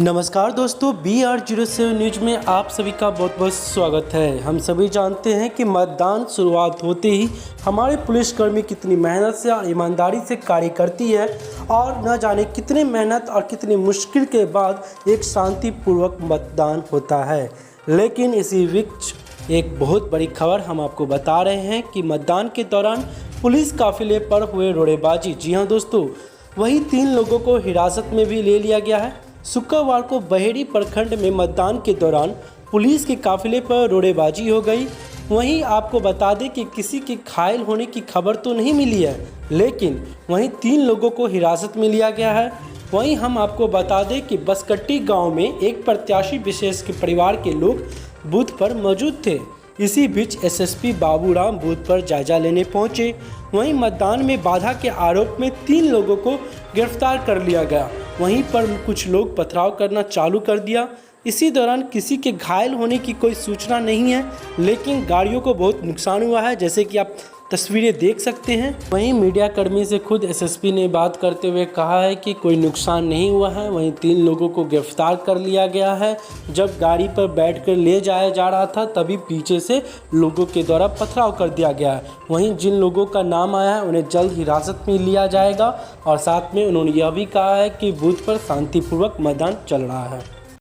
नमस्कार दोस्तों, BR07 news में आप सभी का बहुत बहुत स्वागत है। हम सभी जानते हैं कि मतदान शुरुआत होते ही हमारे पुलिसकर्मी कितनी मेहनत से और ईमानदारी से कार्य करती है और न जाने कितने मेहनत और कितनी मुश्किल के बाद एक शांतिपूर्वक मतदान होता है। लेकिन इसी बीच एक बहुत बड़ी खबर हम आपको बता रहे हैं कि मतदान के दौरान पुलिस काफिले पर हुए रोड़ेबाजी। जी हाँ दोस्तों, वही 3 लोगों को हिरासत में भी ले लिया गया है। शुक्रवार को बहेड़ी प्रखंड में मतदान के दौरान पुलिस के काफिले पर रोड़ेबाजी हो गई। वहीं आपको बता दें कि किसी के घायल होने की खबर तो नहीं मिली है, लेकिन वहीं 3 लोगों को हिरासत में लिया गया है। वहीं हम आपको बता दें कि बसकट्टी गांव में एक प्रत्याशी विशेष के परिवार के लोग बूथ पर मौजूद थे। इसी बीच एसएसपी बाबूराम बूथ पर जायजा लेने पहुंचे। वहीं मतदान में बाधा के आरोप में 3 लोगों को गिरफ्तार कर लिया गया। वहीं पर कुछ लोग पथराव करना चालू कर दिया। इसी दौरान किसी के घायल होने की कोई सूचना नहीं है, लेकिन गाड़ियों को बहुत नुकसान हुआ है, जैसे कि आप तस्वीरें देख सकते हैं। वहीं मीडिया कर्मी से खुद एसएसपी ने बात करते हुए कहा है कि कोई नुकसान नहीं हुआ है। वहीं 3 लोगों को गिरफ्तार कर लिया गया है। जब गाड़ी पर बैठकर ले जाया जा रहा था, तभी पीछे से लोगों के द्वारा पथराव कर दिया गया है। वहीं जिन लोगों का नाम आया है उन्हें जल्द हिरासत में लिया जाएगा और साथ में उन्होंने यह भी कहा है कि बूथ पर शांतिपूर्वक मतदान चल रहा है।